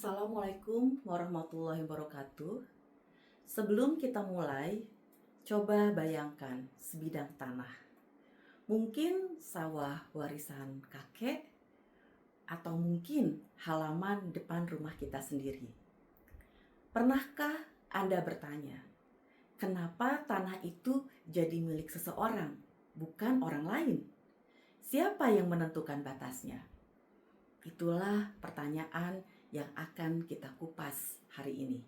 Assalamualaikum warahmatullahi wabarakatuh. Sebelum kita mulai, coba bayangkan sebidang tanah. Mungkin sawah warisan kakek, atau mungkin halaman depan rumah kita sendiri. Pernahkah Anda bertanya, kenapa tanah itu jadi milik seseorang, bukan orang lain? Siapa yang menentukan batasnya? Itulah pertanyaan yang akan kita kupas hari ini.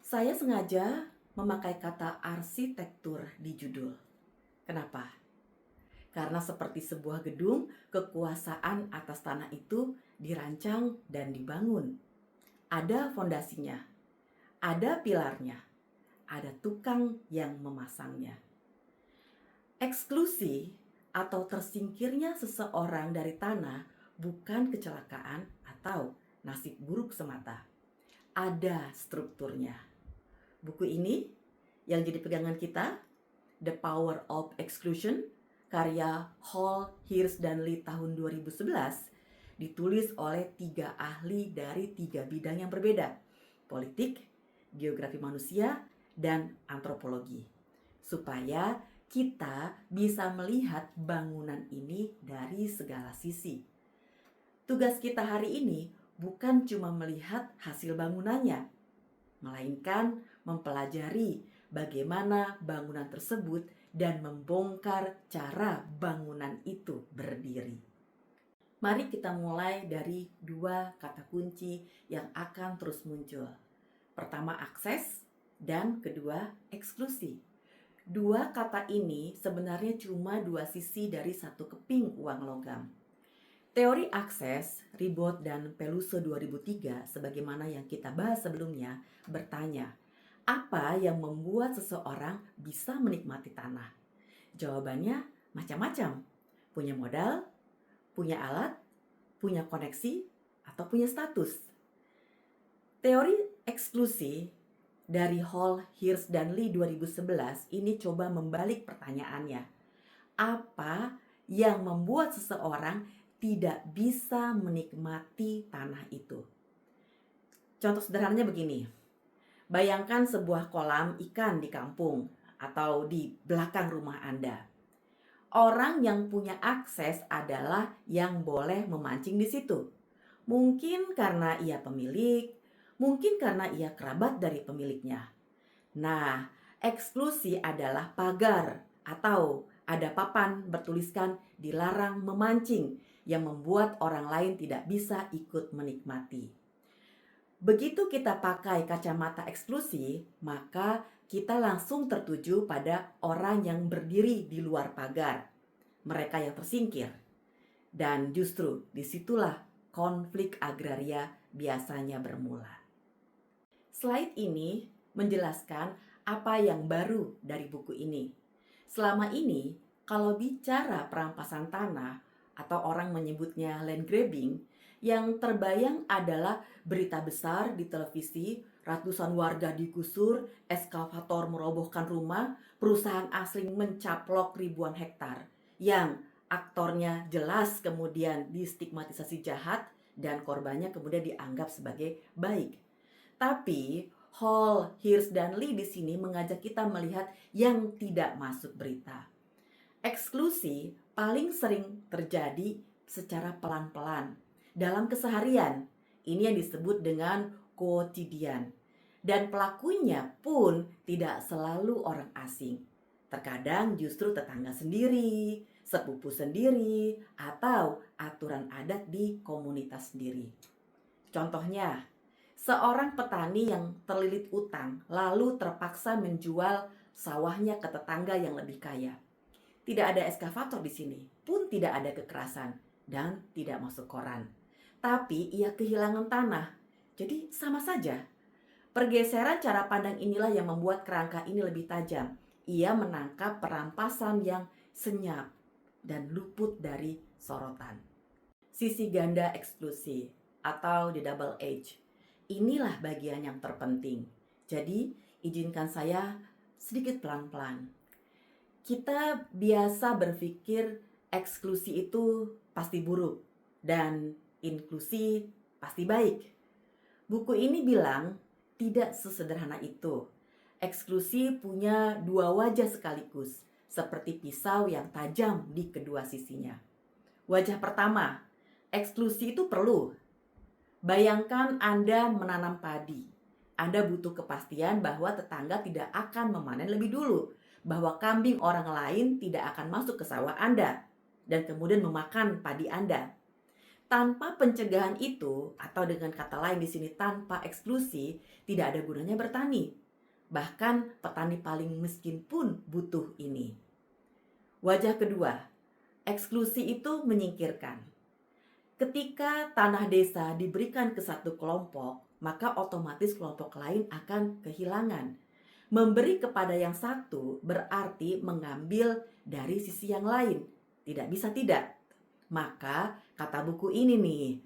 Saya sengaja memakai kata arsitektur di judul. Kenapa? Karena seperti sebuah gedung, kekuasaan atas tanah itu dirancang dan dibangun. Ada fondasinya, ada pilarnya, ada tukang yang memasangnya. Eksklusi atau tersingkirnya seseorang dari tanah bukan kecelakaan atau nasib buruk semata. Ada strukturnya. Buku ini yang jadi pegangan kita, The Power of Exclusion, karya Hall, Hirsch, dan Lee tahun 2011, ditulis oleh 3 ahli dari 3 bidang yang berbeda, politik, geografi manusia, dan antropologi, supaya kita bisa melihat bangunan ini dari segala sisi. Tugas kita hari ini bukan cuma melihat hasil bangunannya, melainkan mempelajari bagaimana bangunan tersebut dan membongkar cara bangunan itu berdiri. Mari kita mulai dari 2 kata kunci yang akan terus muncul. Pertama, akses, dan kedua, eksklusi. 2 kata ini sebenarnya cuma 2 sisi dari satu keping uang logam. Teori akses, Ribot dan Peluso 2003, sebagaimana yang kita bahas sebelumnya, bertanya, apa yang membuat seseorang bisa menikmati tanah? Jawabannya macam-macam. Punya modal, punya alat, punya koneksi, atau punya status. Teori eksklusi dari Hall, Hirsch, dan Lee 2011 ini coba membalik pertanyaannya. Apa yang membuat seseorang tidak bisa menikmati tanah itu? Contoh sederhananya begini. Bayangkan sebuah kolam ikan di kampung atau di belakang rumah Anda. Orang yang punya akses adalah yang boleh memancing di situ. Mungkin karena ia pemilik, mungkin karena ia kerabat dari pemiliknya. Nah, eksklusi adalah pagar atau ada papan bertuliskan dilarang memancing yang membuat orang lain tidak bisa ikut menikmati. Begitu kita pakai kacamata eksklusi, maka kita langsung tertuju pada orang yang berdiri di luar pagar, mereka yang tersingkir. Dan justru disitulah konflik agraria biasanya bermula. Slide ini menjelaskan apa yang baru dari buku ini. Selama ini, kalau bicara perampasan tanah atau orang menyebutnya land grabbing, yang terbayang adalah berita besar di televisi, ratusan warga digusur, eskavator merobohkan rumah, perusahaan asing mencaplok ribuan hektar, yang aktornya jelas kemudian distigmatisasi jahat dan korbannya kemudian dianggap sebagai baik. Tapi Hall, Hirsch, dan Lee di sini mengajak kita melihat yang tidak masuk berita. Eksklusi paling sering terjadi secara pelan-pelan dalam keseharian. Ini yang disebut dengan quotidian. Dan pelakunya pun tidak selalu orang asing. Terkadang justru tetangga sendiri, sepupu sendiri, atau aturan adat di komunitas sendiri. Contohnya, seorang petani yang terlilit utang lalu terpaksa menjual sawahnya ke tetangga yang lebih kaya. Tidak ada eskavator di sini, pun tidak ada kekerasan dan tidak masuk koran. Tapi ia kehilangan tanah. Jadi sama saja. Pergeseran cara pandang inilah yang membuat kerangka ini lebih tajam. Ia menangkap perampasan yang senyap dan luput dari sorotan. Sisi ganda eksklusi atau the double edge. Inilah bagian yang terpenting. Jadi, izinkan saya sedikit pelan-pelan. Kita biasa berpikir eksklusi itu pasti buruk dan inklusi pasti baik. Buku ini bilang tidak sesederhana itu. Eksklusi punya dua wajah sekaligus, seperti pisau yang tajam di kedua sisinya. Wajah pertama, eksklusi itu perlu. Bayangkan Anda menanam padi. Anda butuh kepastian bahwa tetangga tidak akan memanen lebih dulu, bahwa kambing orang lain tidak akan masuk ke sawah Anda, dan kemudian memakan padi Anda. Tanpa pencegahan itu, atau dengan kata lain di sini tanpa eksklusi, tidak ada gunanya bertani. Bahkan petani paling miskin pun butuh ini. Wajah kedua, eksklusi itu menyingkirkan. Ketika tanah desa diberikan ke satu kelompok, maka otomatis kelompok lain akan kehilangan. Memberi kepada yang satu berarti mengambil dari sisi yang lain. Tidak bisa tidak. Maka kata buku ini nih,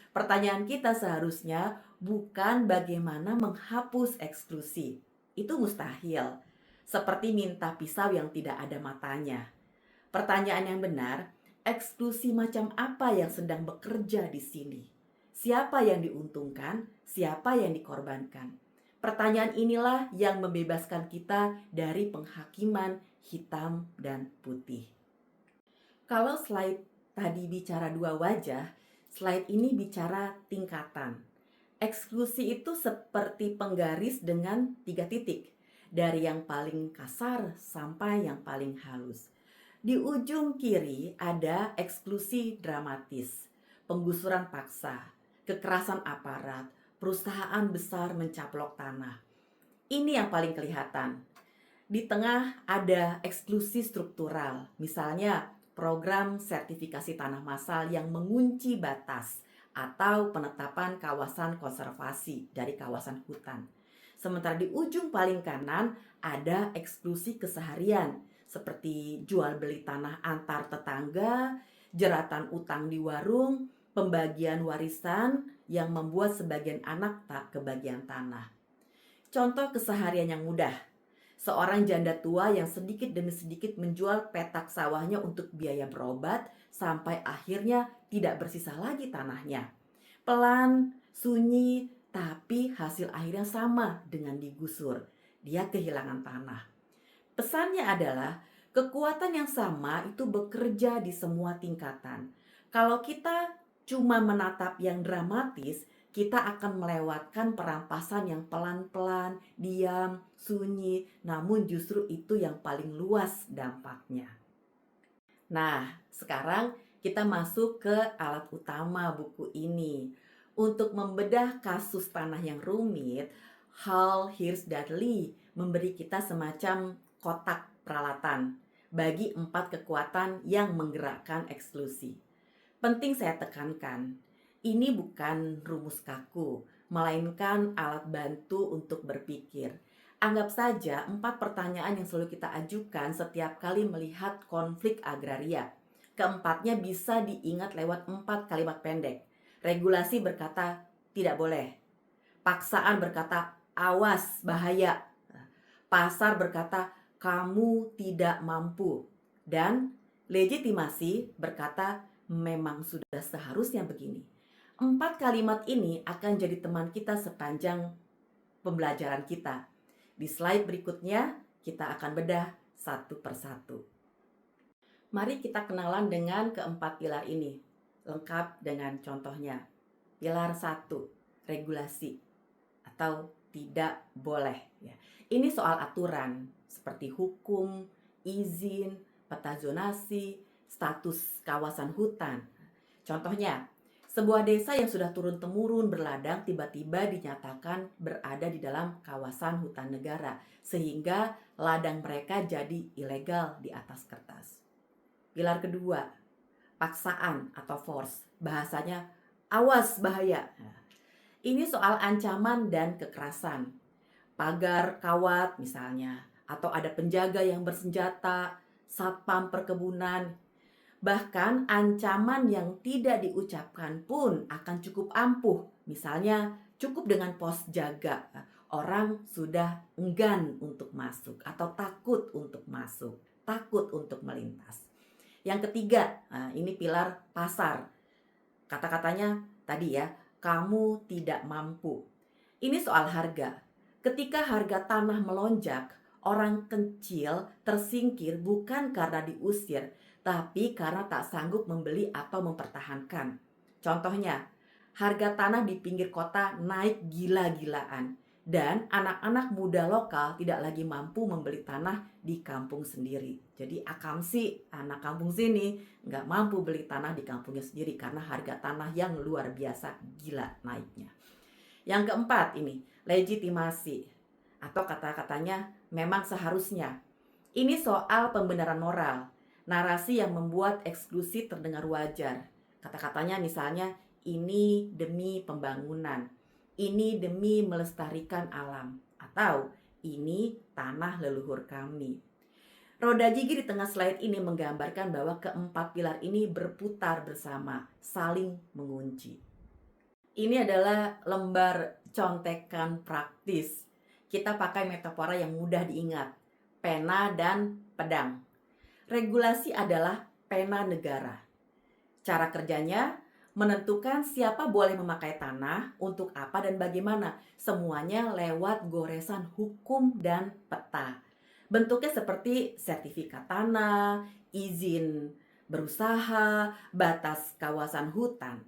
pertanyaan kita seharusnya bukan bagaimana menghapus eksklusi. Itu mustahil. Seperti minta pisau yang tidak ada matanya. Pertanyaan yang benar, eksklusi macam apa yang sedang bekerja di sini? Siapa yang diuntungkan? Siapa yang dikorbankan? Pertanyaan inilah yang membebaskan kita dari penghakiman hitam dan putih. Kalau slide tadi bicara dua wajah, slide ini bicara tingkatan. Eksklusi itu seperti penggaris dengan 3 titik, dari yang paling kasar sampai yang paling halus. Di ujung kiri ada eksklusi dramatis, penggusuran paksa, kekerasan aparat, perusahaan besar mencaplok tanah. Ini yang paling kelihatan. Di tengah ada eksklusi struktural, misalnya program sertifikasi tanah massal yang mengunci batas atau penetapan kawasan konservasi dari kawasan hutan. Sementara di ujung paling kanan ada eksklusi keseharian seperti jual beli tanah antar tetangga, jeratan utang di warung, pembagian warisan yang membuat sebagian anak tak kebagian tanah. Contoh keseharian yang mudah. Seorang janda tua yang sedikit demi sedikit menjual petak sawahnya untuk biaya berobat sampai akhirnya tidak bersisa lagi tanahnya. Pelan, sunyi, tapi hasil akhirnya sama dengan digusur. Dia kehilangan tanah. Pesannya adalah kekuatan yang sama itu bekerja di semua tingkatan. Kalau kita cuma menatap yang dramatis, kita akan melewatkan perampasan yang pelan-pelan, diam, sunyi, namun justru itu yang paling luas dampaknya. Nah, sekarang kita masuk ke alat utama buku ini. Untuk membedah kasus tanah yang rumit, Hall, Hirsch, dan Lee memberi kita semacam kotak peralatan bagi 4 kekuatan yang menggerakkan eksklusi. Penting saya tekankan, ini bukan rumus kaku, melainkan alat bantu untuk berpikir. Anggap saja 4 pertanyaan yang selalu kita ajukan setiap kali melihat konflik agraria. Keempatnya bisa diingat lewat 4 kalimat pendek. Regulasi berkata tidak boleh. Paksaan berkata awas bahaya. Pasar berkata kamu tidak mampu. Dan legitimasi berkata memang sudah seharusnya begini. 4 kalimat ini akan jadi teman kita sepanjang pembelajaran kita. Di slide berikutnya kita akan bedah satu persatu. Mari kita kenalan dengan keempat pilar ini, lengkap dengan contohnya. Pilar 1, regulasi atau tidak boleh. Ini soal aturan seperti hukum, izin, peta zonasi, status kawasan hutan. Contohnya, sebuah desa yang sudah turun-temurun berladang tiba-tiba dinyatakan berada di dalam kawasan hutan negara, sehingga ladang mereka jadi ilegal di atas kertas. Pilar kedua, paksaan atau force, bahasanya awas bahaya. Ini soal ancaman dan kekerasan. Pagar kawat misalnya, atau ada penjaga yang bersenjata, satpam perkebunan. Bahkan ancaman yang tidak diucapkan pun akan cukup ampuh. Misalnya cukup dengan pos jaga. Orang sudah enggan untuk masuk atau takut untuk masuk, takut untuk melintas. Yang ketiga, ini pilar pasar. Kata-katanya tadi ya, kamu tidak mampu. Ini soal harga. Ketika harga tanah melonjak, orang kecil tersingkir bukan karena diusir, tapi karena tak sanggup membeli atau mempertahankan. Contohnya, harga tanah di pinggir kota naik gila-gilaan, dan anak-anak muda lokal tidak lagi mampu membeli tanah di kampung sendiri. Jadi akamsi, anak kampung sini nggak mampu beli tanah di kampungnya sendiri karena harga tanah yang luar biasa gila naiknya. Yang keempat ini, legitimasi atau kata-katanya memang seharusnya. Ini soal pembenaran moral, narasi yang membuat eksklusi terdengar wajar. Kata-katanya misalnya, ini demi pembangunan, ini demi melestarikan alam, atau ini tanah leluhur kami. Roda gigi di tengah slide ini menggambarkan bahwa keempat pilar ini berputar bersama, saling mengunci. Ini adalah lembar contekan praktis. Kita pakai metafora yang mudah diingat, pena dan pedang. Regulasi adalah pena negara. Cara kerjanya menentukan siapa boleh memakai tanah, untuk apa dan bagaimana. Semuanya lewat goresan hukum dan peta. Bentuknya seperti sertifikat tanah, izin berusaha, batas kawasan hutan.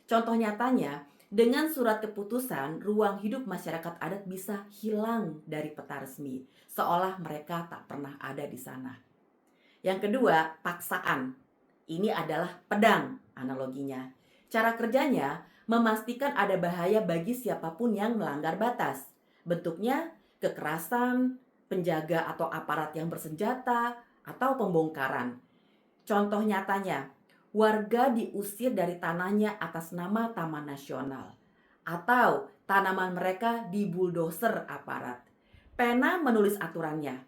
Contoh nyatanya, dengan surat keputusan, ruang hidup masyarakat adat bisa hilang dari peta resmi, seolah mereka tak pernah ada di sana. Yang kedua, paksaan. Ini adalah pedang analoginya. Cara kerjanya memastikan ada bahaya bagi siapapun yang melanggar batas. Bentuknya kekerasan, penjaga atau aparat yang bersenjata, atau pembongkaran. Contoh nyatanya, warga diusir dari tanahnya atas nama Taman Nasional, atau tanaman mereka dibuldoser aparat. Pena menulis aturannya,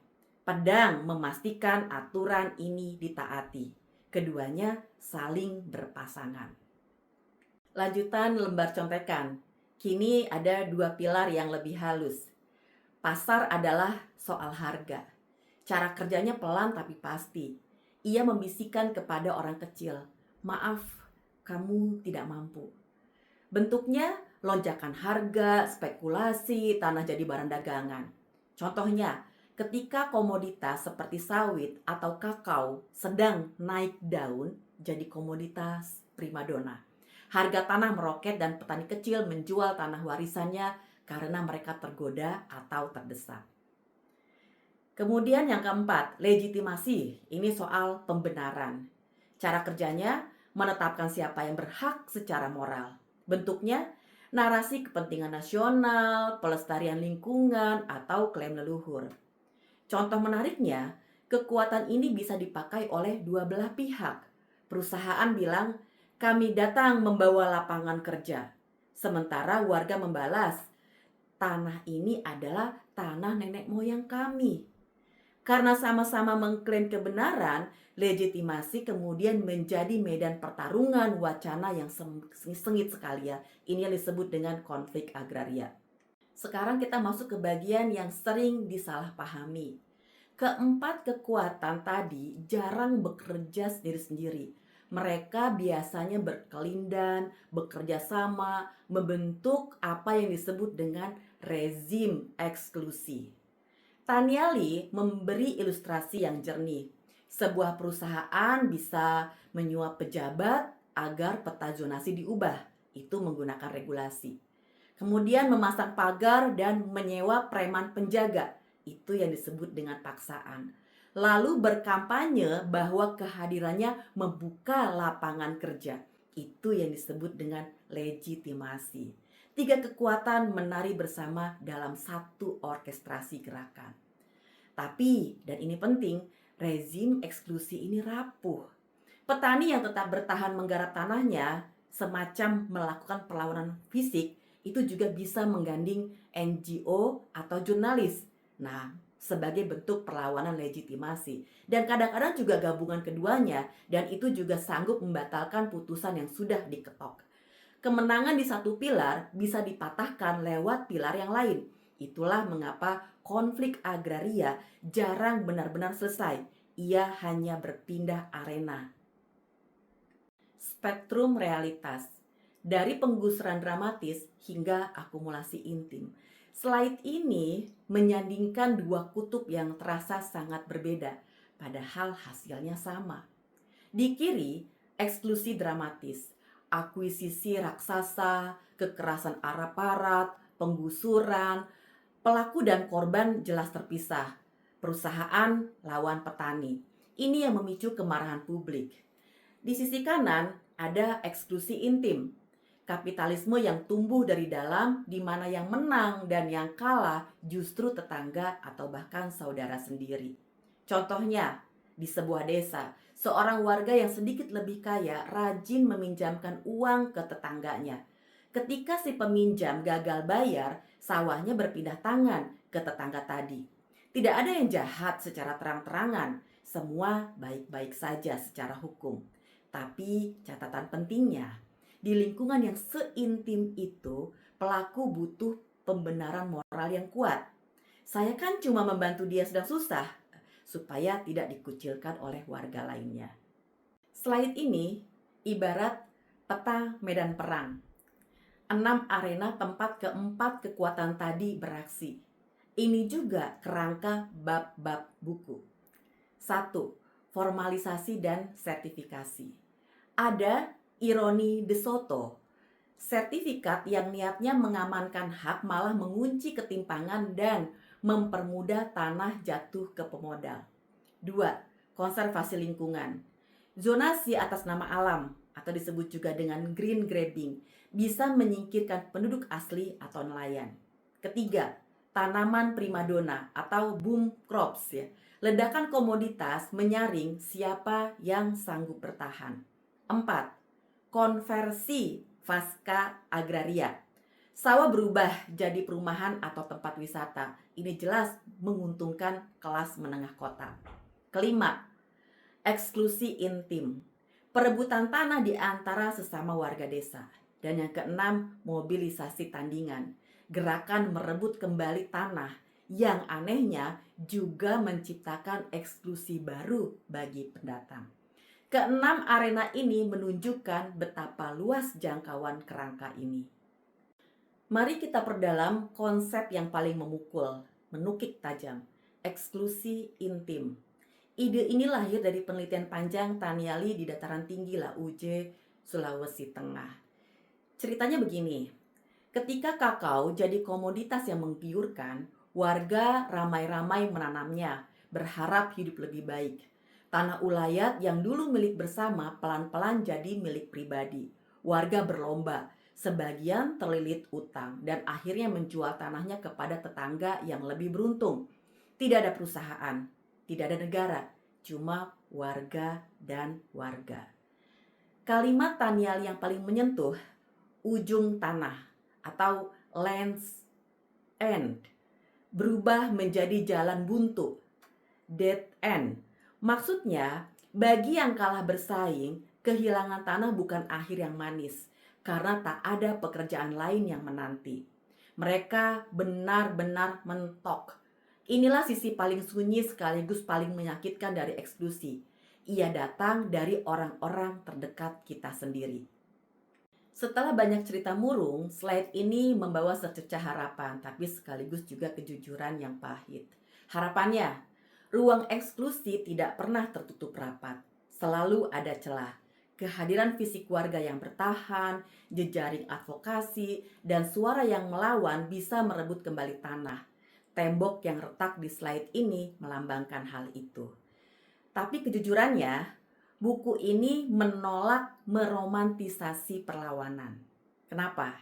pedang memastikan aturan ini ditaati. Keduanya saling berpasangan. Lanjutan lembar contekan. Kini ada dua pilar yang lebih halus. Pasar adalah soal harga. Cara kerjanya pelan tapi pasti. Ia membisikkan kepada orang kecil, maaf, kamu tidak mampu. Bentuknya lonjakan harga, spekulasi, tanah jadi barang dagangan. Contohnya, ketika komoditas seperti sawit atau kakao sedang naik daun, jadi komoditas primadona. Harga tanah meroket dan petani kecil menjual tanah warisannya karena mereka tergoda atau terdesak. Kemudian yang keempat, legitimasi. Ini soal pembenaran. Cara kerjanya menetapkan siapa yang berhak secara moral. Bentuknya narasi kepentingan nasional, pelestarian lingkungan, atau klaim leluhur. Contoh menariknya, kekuatan ini bisa dipakai oleh dua belah pihak. Perusahaan bilang, kami datang membawa lapangan kerja. Sementara warga membalas, tanah ini adalah tanah nenek moyang kami. Karena sama-sama mengklaim kebenaran, legitimasi kemudian menjadi medan pertarungan wacana yang sengit sekali ya. Ini yang disebut dengan konflik agraria. Sekarang kita masuk ke bagian yang sering disalahpahami. Keempat kekuatan tadi jarang bekerja sendiri-sendiri. Mereka biasanya berkelindan, bekerja sama, membentuk apa yang disebut dengan rezim eksklusi. Taniali memberi ilustrasi yang jernih. Sebuah perusahaan bisa menyuap pejabat agar peta zonasi diubah. Itu menggunakan regulasi. Kemudian memasang pagar dan menyewa preman penjaga. Itu yang disebut dengan paksaan. Lalu berkampanye bahwa kehadirannya membuka lapangan kerja. Itu yang disebut dengan legitimasi. Tiga kekuatan menari bersama dalam satu orkestrasi gerakan. Tapi, dan ini penting, rezim eksklusi ini rapuh. Petani yang tetap bertahan menggarap tanahnya, semacam melakukan perlawanan fisik, itu juga bisa mengganding NGO atau jurnalis. Nah, sebagai bentuk perlawanan legitimasi. Dan kadang-kadang juga gabungan keduanya, dan itu juga sanggup membatalkan putusan yang sudah diketok. Kemenangan di satu pilar bisa dipatahkan lewat pilar yang lain. Itulah mengapa konflik agraria jarang benar-benar selesai. Ia hanya berpindah arena. Spektrum realitas. dari penggusuran dramatis hingga akumulasi intim. Slide ini menyandingkan dua kutub yang terasa sangat berbeda, padahal hasilnya sama. Di kiri, eksklusi dramatis, akuisisi raksasa, kekerasan aparat, penggusuran, pelaku dan korban jelas terpisah, perusahaan lawan petani. Ini yang memicu kemarahan publik. Di sisi kanan ada eksklusi intim, kapitalisme yang tumbuh dari dalam, di mana yang menang dan yang kalah justru tetangga atau bahkan saudara sendiri. Contohnya, di sebuah desa, seorang warga yang sedikit lebih kaya rajin meminjamkan uang ke tetangganya. Ketika si peminjam gagal bayar, sawahnya berpindah tangan ke tetangga tadi. Tidak ada yang jahat secara terang-terangan, semua baik-baik saja secara hukum. Tapi catatan pentingnya, di lingkungan yang seintim itu, pelaku butuh pembenaran moral yang kuat. Saya kan cuma membantu dia sedang susah, supaya tidak dikucilkan oleh warga lainnya. Slide ini ibarat peta medan perang. 6 arena tempat keempat kekuatan tadi beraksi. Ini juga kerangka bab-bab buku. 1. Formalisasi dan sertifikasi. Ada ironi De Soto, sertifikat yang niatnya mengamankan hak malah mengunci ketimpangan dan mempermudah tanah jatuh ke pemodal. 2. Konservasi lingkungan. Zonasi atas nama alam atau disebut juga dengan green grabbing bisa menyingkirkan penduduk asli atau nelayan. Ketiga, tanaman primadona atau boom crops ya. Ledakan komoditas menyaring siapa yang sanggup bertahan. 4. Konversi pasca agraria. Sawah berubah jadi perumahan atau tempat wisata. Ini jelas menguntungkan kelas menengah kota. Kelima, eksklusi intim. Perebutan tanah di antara sesama warga desa. Dan yang keenam, mobilisasi tandingan. Gerakan merebut kembali tanah yang anehnya juga menciptakan eksklusi baru bagi pendatang. Keenam arena ini menunjukkan betapa luas jangkauan kerangka ini. Mari kita perdalam konsep yang paling memukul, menukik tajam, eksklusi intim. Ide ini lahir dari penelitian panjang Taniali di dataran tinggi Lauj, Sulawesi Tengah. Ceritanya begini, ketika kakao jadi komoditas yang menggiurkan, warga ramai-ramai menanamnya, berharap hidup lebih baik. Tanah ulayat yang dulu milik bersama pelan-pelan jadi milik pribadi. Warga berlomba, sebagian terlilit utang dan akhirnya menjual tanahnya kepada tetangga yang lebih beruntung. Tidak ada perusahaan, tidak ada negara, cuma warga dan warga. Kalimat Taniali yang paling menyentuh, ujung tanah atau land's end, berubah menjadi jalan buntu, dead end. Maksudnya, bagi yang kalah bersaing, kehilangan tanah bukan akhir yang manis, karena tak ada pekerjaan lain yang menanti. Mereka benar-benar mentok. Inilah sisi paling sunyi sekaligus paling menyakitkan dari eksklusi. Ia datang dari orang-orang terdekat kita sendiri. Setelah banyak cerita murung, slide ini membawa secercah harapan, tapi sekaligus juga kejujuran yang pahit. Harapannya, ruang eksklusi tidak pernah tertutup rapat. Selalu ada celah. Kehadiran fisik warga yang bertahan, jejaring advokasi, dan suara yang melawan bisa merebut kembali tanah. Tembok yang retak di slide ini melambangkan hal itu. Tapi kejujurannya, buku ini menolak meromantisasi perlawanan. Kenapa?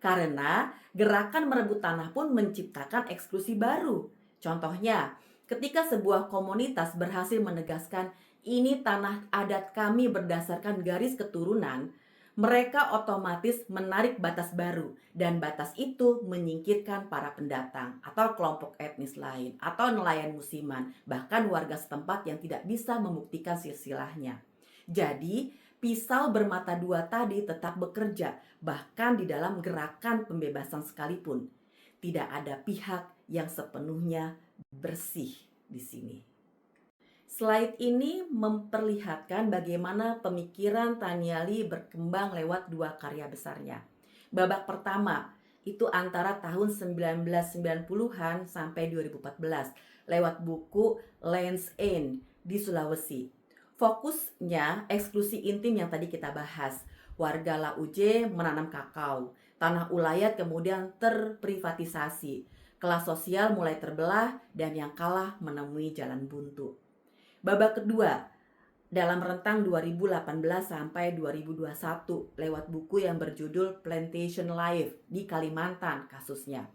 Karena gerakan merebut tanah pun menciptakan eksklusi baru. Contohnya, ketika sebuah komunitas berhasil menegaskan ini tanah adat kami berdasarkan garis keturunan, mereka otomatis menarik batas baru dan batas itu menyingkirkan para pendatang atau kelompok etnis lain atau nelayan musiman, bahkan warga setempat yang tidak bisa membuktikan silsilahnya. Jadi, pisau bermata dua tadi tetap bekerja bahkan di dalam gerakan pembebasan sekalipun. Tidak ada pihak yang sepenuhnya bersih di sini. Slide ini memperlihatkan bagaimana pemikiran Taniali berkembang lewat dua karya besarnya. Babak pertama itu antara tahun 1990-an sampai 2014 lewat buku Land's End di Sulawesi. Fokusnya eksklusi intim yang tadi kita bahas. Warga Lauje menanam kakao. Tanah ulayat kemudian terprivatisasi. Kelas sosial mulai terbelah dan yang kalah menemui jalan buntu. Babak kedua dalam rentang 2018 sampai 2021 lewat buku yang berjudul Plantation Life di Kalimantan kasusnya.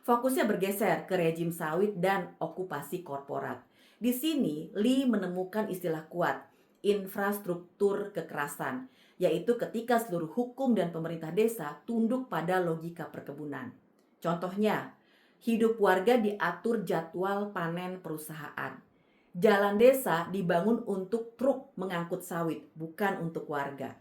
Fokusnya bergeser ke rejim sawit dan okupasi korporat. Di sini Lee menemukan istilah kuat, infrastruktur kekerasan, yaitu ketika seluruh hukum dan pemerintah desa tunduk pada logika perkebunan. Contohnya, hidup warga diatur jadwal panen perusahaan. Jalan desa dibangun untuk truk mengangkut sawit, bukan untuk warga.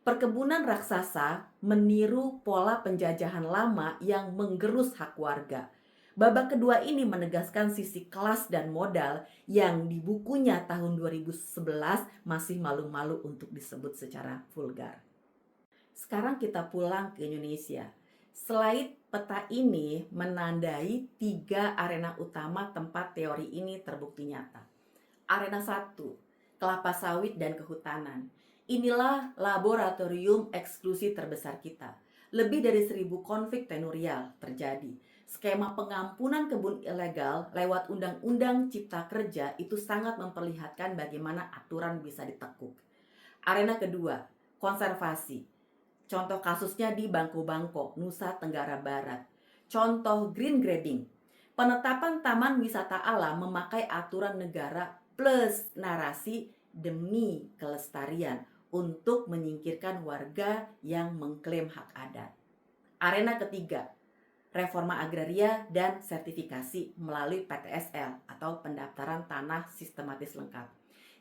Perkebunan raksasa meniru pola penjajahan lama yang menggerus hak warga. Babak kedua ini menegaskan sisi kelas dan modal yang di bukunya tahun 2011 masih malu-malu untuk disebut secara vulgar. Sekarang kita pulang ke Indonesia. Slide peta ini menandai 3 arena utama tempat teori ini terbukti nyata. Arena 1, kelapa sawit dan kehutanan. Inilah laboratorium eksklusi terbesar kita. Lebih dari 1000 konflik tenurial terjadi. Skema pengampunan kebun ilegal lewat Undang-Undang Cipta Kerja itu sangat memperlihatkan bagaimana aturan bisa ditekuk. Arena kedua, konservasi. Contoh kasusnya di Bangko-Bangko, Nusa Tenggara Barat. Contoh green grabbing. Penetapan taman wisata alam memakai aturan negara plus narasi demi kelestarian untuk menyingkirkan warga yang mengklaim hak adat. Arena ketiga, reforma agraria dan sertifikasi melalui PTSL atau pendaftaran tanah sistematis lengkap.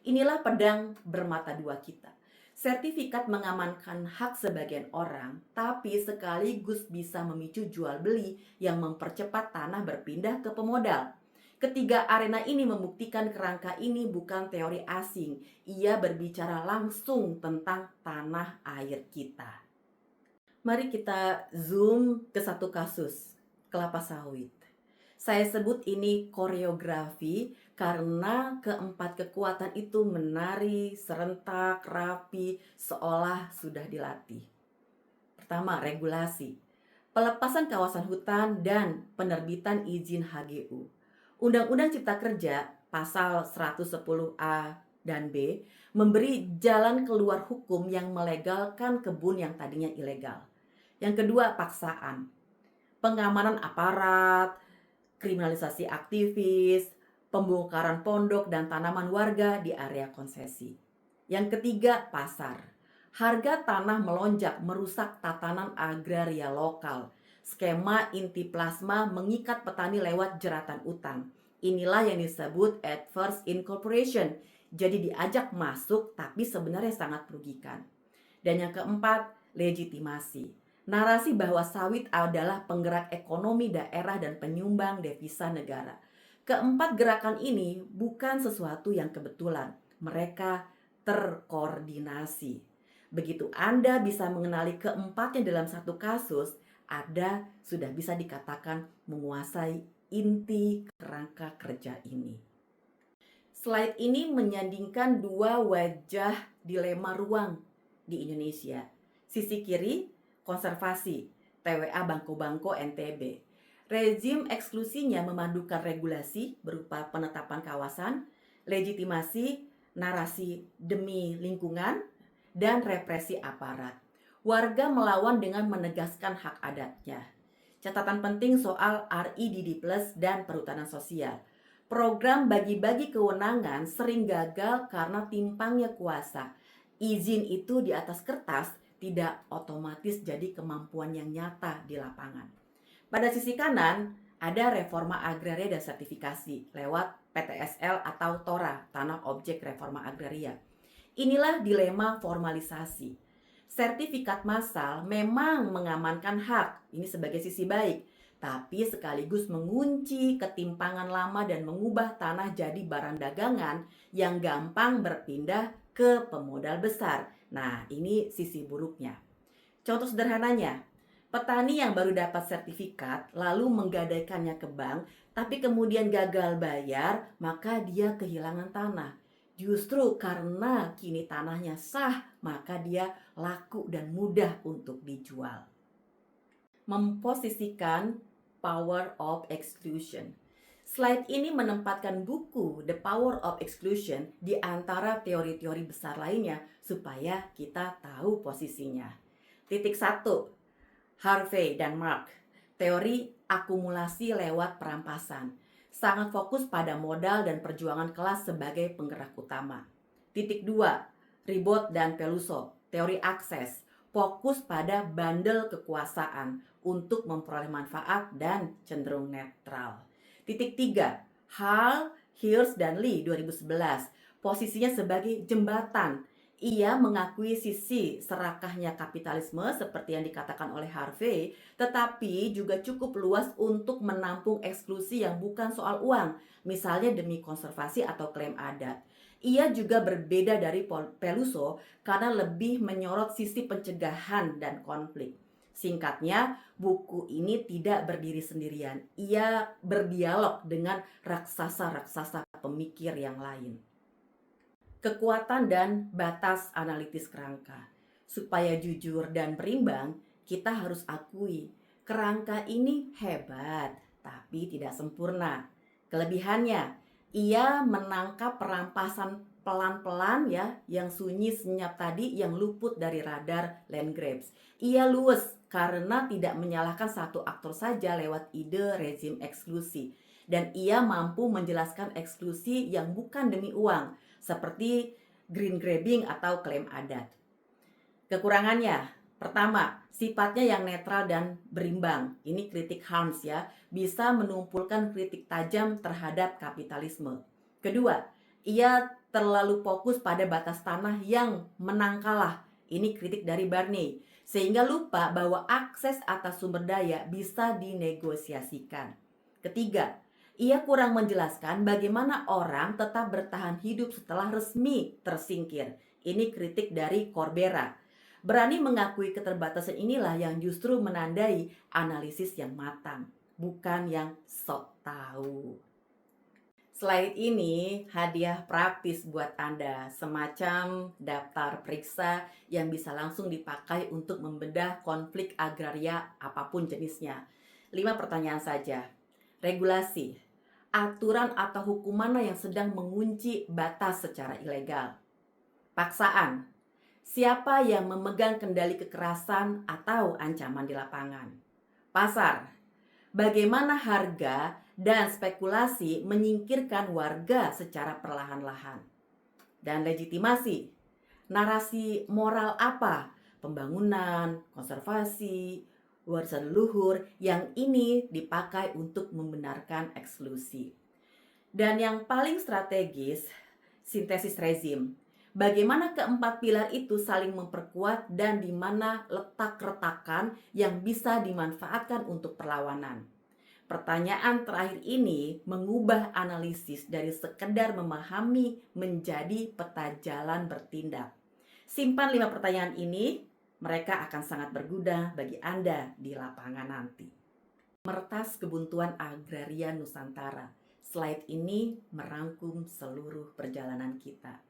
Inilah pedang bermata dua kita. Sertifikat mengamankan hak sebagian orang, tapi sekaligus bisa memicu jual beli yang mempercepat tanah berpindah ke pemodal. Ketiga arena ini membuktikan kerangka ini bukan teori asing. Ia berbicara langsung tentang tanah air kita. Mari kita zoom ke satu kasus, kelapa sawit. Saya sebut ini koreografi karena keempat kekuatan itu menari serentak, rapi, seolah sudah dilatih. Pertama, regulasi. Pelepasan kawasan hutan dan penerbitan izin HGU. Undang-Undang Cipta Kerja pasal 110A dan B memberi jalan keluar hukum yang melegalkan kebun yang tadinya ilegal. Yang kedua, paksaan. Pengamanan aparat, kriminalisasi aktivis, pembongkaran pondok dan tanaman warga di area konsesi. Yang ketiga, pasar. Harga tanah melonjak merusak tatanan agraria lokal. Skema inti plasma mengikat petani lewat jeratan utang. Inilah yang disebut adverse incorporation. Jadi diajak masuk tapi sebenarnya sangat merugikan. Dan yang keempat, legitimasi. Narasi bahwa sawit adalah penggerak ekonomi daerah dan penyumbang devisa negara. Keempat gerakan ini bukan sesuatu yang kebetulan. Mereka terkoordinasi. Begitu Anda bisa mengenali keempatnya dalam satu kasus, Anda sudah bisa dikatakan menguasai inti kerangka kerja ini. Slide ini menyandingkan dua wajah dilema ruang di Indonesia. Sisi kiri, konservasi, TWA Bangko-Bangko NTB. Rezim eksklusinya memadukan regulasi berupa penetapan kawasan, legitimasi, narasi demi lingkungan, dan represi aparat. Warga melawan dengan menegaskan hak adatnya. Catatan penting soal RIDD Plus dan perhutanan sosial. Program bagi-bagi kewenangan sering gagal karena timpangnya kuasa. Izin itu di atas kertas tidak otomatis jadi kemampuan yang nyata di lapangan. Pada sisi kanan, ada reforma agraria dan sertifikasi lewat PTSL atau TORA, Tanah Objek Reforma Agraria. Inilah dilema formalisasi. Sertifikat massal memang mengamankan hak, ini sebagai sisi baik, tapi sekaligus mengunci ketimpangan lama dan mengubah tanah jadi barang dagangan yang gampang berpindah ke pemodal besar. Nah, ini sisi buruknya. Contoh sederhananya, petani yang baru dapat sertifikat lalu menggadaikannya ke bank, tapi kemudian gagal bayar, maka dia kehilangan tanah. Justru karena kini tanahnya sah, maka dia laku dan mudah untuk dijual. Memposisikan Power of Exclusion. Slide ini menempatkan buku The Power of Exclusion di antara teori-teori besar lainnya supaya kita tahu posisinya. Titik 1. Harvey dan Mark. Teori akumulasi lewat perampasan. Sangat fokus pada modal dan perjuangan kelas sebagai penggerak utama. Titik 2. Ribot dan Peluso. Teori akses. Fokus pada bandel kekuasaan untuk memperoleh manfaat dan cenderung netral. Titik 3. Hall, Hirsch, dan Lee 2011. Posisinya sebagai jembatan. Ia mengakui sisi serakahnya kapitalisme seperti yang dikatakan oleh Harvey, tetapi juga cukup luas untuk menampung eksklusi yang bukan soal uang, misalnya demi konservasi atau klaim adat. Ia juga berbeda dari Peluso karena lebih menyorot sisi pencegahan dan konflik. Singkatnya, buku ini tidak berdiri sendirian. Ia berdialog dengan raksasa-raksasa pemikir yang lain. Kekuatan dan batas analitis kerangka. Supaya jujur dan berimbang, kita harus akui kerangka ini hebat, tapi tidak sempurna. Kelebihannya, ia menangkap perampasan pelan-pelan ya, yang sunyi senyap tadi yang luput dari radar Landgrabes. Ia luwes karena tidak menyalahkan satu aktor saja lewat ide rezim eksklusi. Dan ia mampu menjelaskan eksklusi yang bukan demi uang, seperti green grabbing atau klaim adat. Kekurangannya, pertama, sifatnya yang netral dan berimbang. Ini kritik Harms ya, bisa menumpulkan kritik tajam terhadap kapitalisme. Kedua, ia terlalu fokus pada batas tanah yang menang kalah. Ini kritik dari Barney, sehingga lupa bahwa akses atas sumber daya bisa dinegosiasikan. Ketiga, ia kurang menjelaskan bagaimana orang tetap bertahan hidup setelah resmi tersingkir. Ini kritik dari Corbera. Berani mengakui keterbatasan inilah yang justru menandai analisis yang matang, bukan yang sok tahu. Slide ini hadiah praktis buat Anda, semacam daftar periksa yang bisa langsung dipakai untuk membedah konflik agraria apapun jenisnya. 5 pertanyaan saja. Regulasi. Aturan atau hukum mana yang sedang mengunci batas secara ilegal? Paksaan. Siapa yang memegang kendali kekerasan atau ancaman di lapangan? Pasar. Bagaimana harga dan spekulasi menyingkirkan warga secara perlahan-lahan? Dan legitimasi. Narasi moral apa? Pembangunan, konservasi, warisan leluhur yang ini dipakai untuk membenarkan eksklusi. Dan yang paling strategis, sintesis rezim. Bagaimana keempat pilar itu saling memperkuat dan di mana letak retakan yang bisa dimanfaatkan untuk perlawanan. Pertanyaan terakhir ini mengubah analisis dari sekedar memahami menjadi peta jalan bertindak. Simpan 5 pertanyaan ini, mereka akan sangat berguna bagi Anda di lapangan nanti. Mertas kebuntuan agraria Nusantara. Slide ini merangkum seluruh perjalanan kita.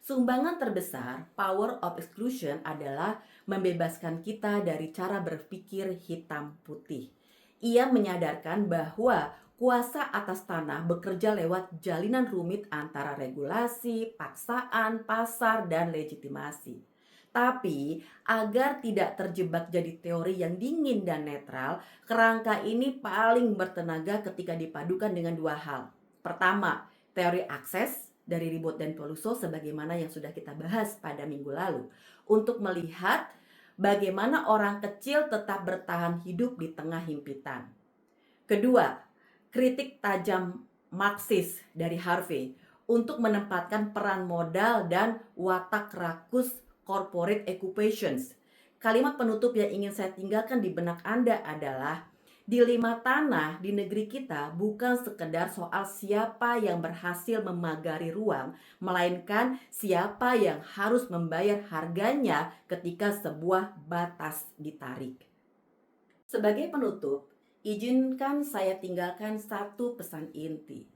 Sumbangan terbesar Power of Exclusion adalah membebaskan kita dari cara berpikir hitam putih. Ia menyadarkan bahwa kuasa atas tanah bekerja lewat jalinan rumit antara regulasi, paksaan, pasar, dan legitimasi. Tapi agar tidak terjebak jadi teori yang dingin dan netral, kerangka ini paling bertenaga ketika dipadukan dengan 2 hal. Pertama, teori akses dari Ribot dan Peluso sebagaimana yang sudah kita bahas pada minggu lalu, untuk melihat bagaimana orang kecil tetap bertahan hidup di tengah himpitan. Kedua, kritik tajam Marxis dari Harvey untuk menempatkan peran modal dan watak rakus corporate occupations. Kalimat penutup yang ingin saya tinggalkan di benak Anda adalah Dilema tanah di negeri kita bukan sekedar soal siapa yang berhasil memagari ruang, melainkan siapa yang harus membayar harganya ketika sebuah batas ditarik. Sebagai penutup, izinkan saya tinggalkan satu pesan inti.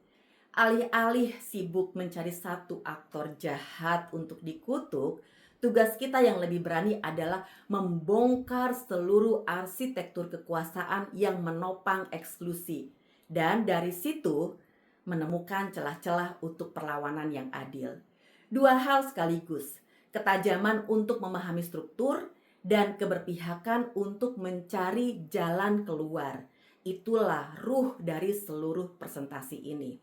Alih-alih sibuk mencari satu aktor jahat untuk dikutuk, tugas kita yang lebih berani adalah membongkar seluruh arsitektur kekuasaan yang menopang eksklusi. Dan dari situ, menemukan celah-celah untuk perlawanan yang adil. Dua hal sekaligus, ketajaman untuk memahami struktur dan keberpihakan untuk mencari jalan keluar. Itulah ruh dari seluruh presentasi ini.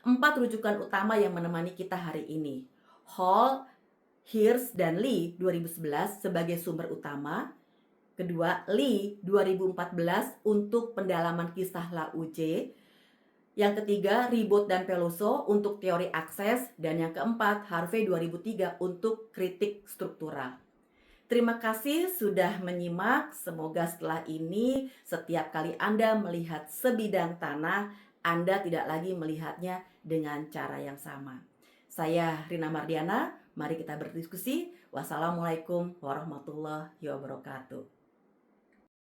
4 rujukan utama yang menemani kita hari ini. Hall, Hirsch, dan Lee 2011 sebagai sumber utama. Kedua, Lee 2014 untuk pendalaman kisah Lao Tse. Yang ketiga, Ribot dan Peluso untuk teori akses. Dan yang keempat, Harvey 2003 untuk kritik struktural. Terima kasih sudah menyimak. Semoga setelah ini setiap kali Anda melihat sebidang tanah, Anda tidak lagi melihatnya dengan cara yang sama. Saya Rina Mardiana, mari kita berdiskusi. Wassalamualaikum warahmatullahi wabarakatuh.